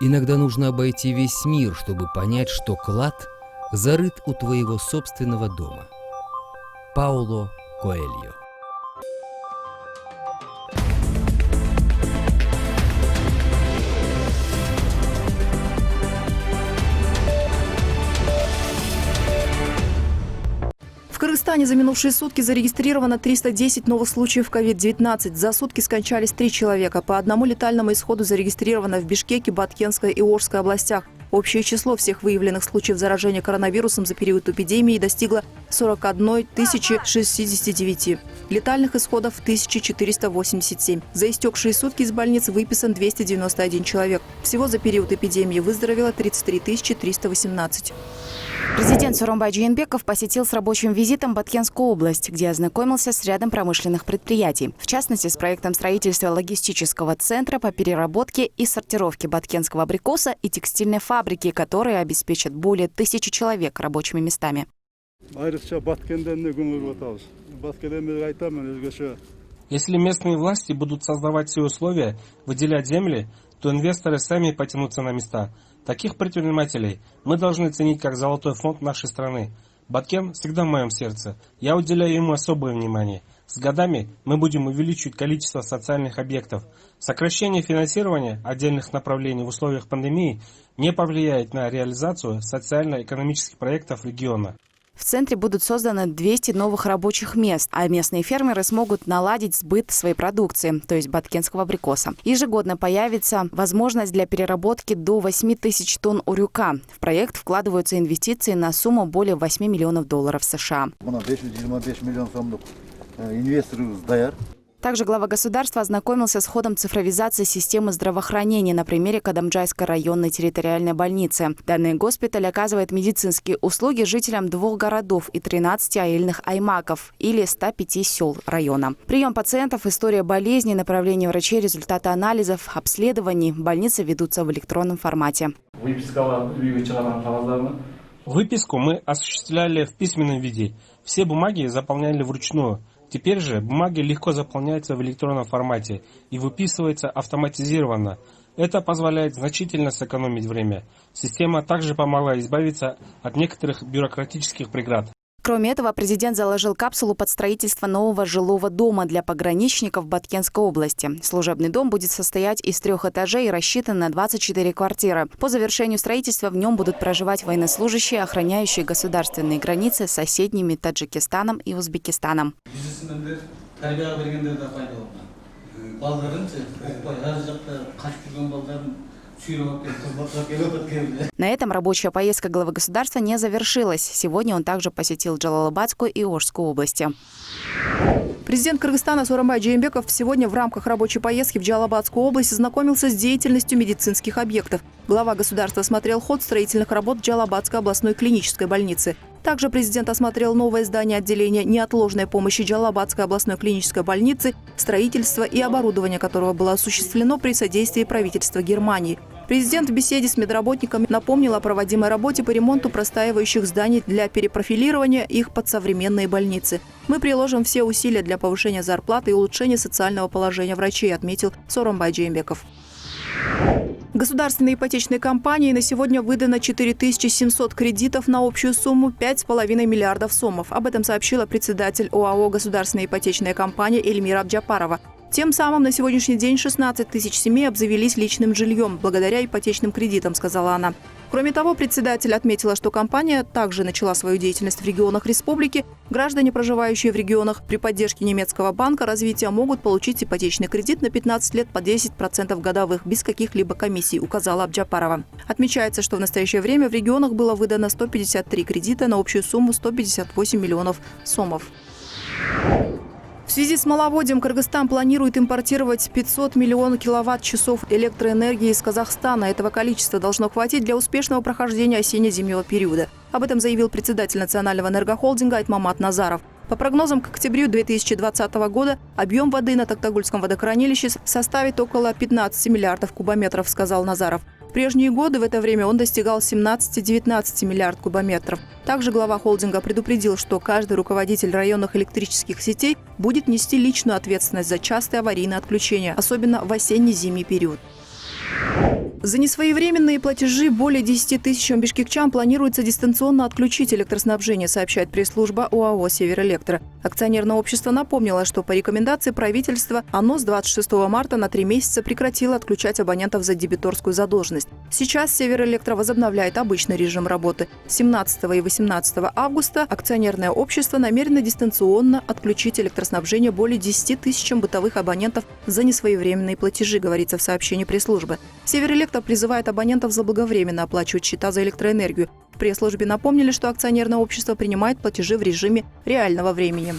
Иногда нужно обойти весь мир, чтобы понять, что клад зарыт у твоего собственного дома. Пауло Коэльо. В Кыргызстане за минувшие сутки зарегистрировано 310 новых случаев COVID-19. За сутки скончались 3 человека. По одному летальному исходу зарегистрировано в Бишкеке, Баткенской и Орской областях. Общее число всех выявленных случаев заражения коронавирусом за период эпидемии достигло 41 069. Летальных исходов 1487. За истекшие сутки из больниц выписан 291 человек. Всего за период эпидемии выздоровело 33 318. Президент Сооронбай Жээнбеков посетил с рабочим визитом Баткенскую область, где ознакомился с рядом промышленных предприятий. В частности, с проектом строительства логистического центра по переработке и сортировке баткенского абрикоса и текстильной фабрики, которые обеспечат более 1000 человек рабочими местами. Если местные власти будут создавать все условия, выделять земли, то инвесторы сами потянутся на места. Таких предпринимателей мы должны ценить как золотой фонд нашей страны. Баткен всегда в моем сердце. Я уделяю ему особое внимание. С годами мы будем увеличивать количество социальных объектов. Сокращение финансирования отдельных направлений в условиях пандемии не повлияет на реализацию социально-экономических проектов региона. В центре будут созданы 200 новых рабочих мест, а местные фермеры смогут наладить сбыт своей продукции, то есть баткенского абрикоса. Ежегодно появится возможность для переработки до 8000 тонн урюка. В проект вкладываются инвестиции на сумму более $8 миллионов США. Также глава государства ознакомился с ходом цифровизации системы здравоохранения на примере Кадамджайской районной территориальной больницы. Данный госпиталь оказывает медицинские услуги жителям 2 городов и 13 аильных аймаков или 105 сел района. Прием пациентов, история болезни, направление врачей, результаты анализов, обследований больницы ведутся в электронном формате. Выписку мы осуществляли в письменном виде. Все бумаги заполняли вручную. Теперь же бумаги легко заполняются в электронном формате и выписываются автоматизированно. Это позволяет значительно сэкономить время. Система также помогла избавиться от некоторых бюрократических преград. Кроме этого, президент заложил капсулу под строительство нового жилого дома для пограничников Баткенской области. Служебный дом будет состоять из 3 этажей и рассчитан на 24 квартиры. По завершению строительства в нем будут проживать военнослужащие, охраняющие государственные границы с соседними Таджикистаном и Узбекистаном. На этом рабочая поездка главы государства не завершилась. Сегодня он также посетил Джалалабадскую и Ошскую области. Президент Кыргызстана Сооронбай Жээнбеков сегодня в рамках рабочей поездки в Джалалабадскую область ознакомился с деятельностью медицинских объектов. Глава государства осмотрел ход строительных работ Джалалабадской областной клинической больницы. Также президент осмотрел новое здание отделения неотложной помощи Джалалабадской областной клинической больницы, строительство и оборудование которого было осуществлено при содействии правительства Германии. Президент в беседе с медработниками напомнил о проводимой работе по ремонту простаивающих зданий для перепрофилирования их под современные больницы. Мы приложим все усилия для повышения зарплаты и улучшения социального положения врачей, отметил Сооронбай Жээнбеков. Государственной ипотечной компанией на сегодня выдано 4700 кредитов на общую сумму 5,5 миллиардов сомов. Об этом сообщила председатель ОАО «Государственная ипотечная компания» Эльмира Абджапарова. Тем самым на сегодняшний день 16 000 семей обзавелись личным жильем благодаря ипотечным кредитам, сказала она. Кроме того, председатель отметила, что компания также начала свою деятельность в регионах республики. Граждане, проживающие в регионах, при поддержке немецкого банка развития могут получить ипотечный кредит на 15 лет по 10% годовых без каких-либо комиссий, указала Абджапарова. Отмечается, что в настоящее время в регионах было выдано 153 кредита на общую сумму 158 миллионов сомов. В связи с маловодьем Кыргызстан планирует импортировать 500 миллионов киловатт-часов электроэнергии из Казахстана. Этого количества должно хватить для успешного прохождения осенне-зимнего периода. Об этом заявил председатель национального энергохолдинга Айтмамат Назаров. По прогнозам, к октябрю 2020 года объем воды на Токтагульском водохранилище составит около 15 миллиардов кубометров, сказал Назаров. В прежние годы в это время он достигал 17-19 миллиардов кубометров. Также глава холдинга предупредил, что каждый руководитель районных электрических сетей будет нести личную ответственность за частые аварийные отключения, особенно в осенне-зимний период. За несвоевременные платежи более 10 тысячам бишкекчан планируется дистанционно отключить электроснабжение, сообщает пресс-служба ОАО «Северэлектро». Акционерное общество напомнило, что по рекомендации правительства оно с 26 марта на 3 месяца прекратило отключать абонентов за дебиторскую задолженность. Сейчас «Северэлектро» возобновляет обычный режим работы. 17 и 18 августа акционерное общество намерено дистанционно отключить электроснабжение более 10 тысячам бытовых абонентов за несвоевременные платежи, говорится в сообщении пресс-службы. «Северэлектро» призывает абонентов заблаговременно оплачивать счета за электроэнергию. В пресс-службе напомнили, что акционерное общество принимает платежи в режиме реального времени.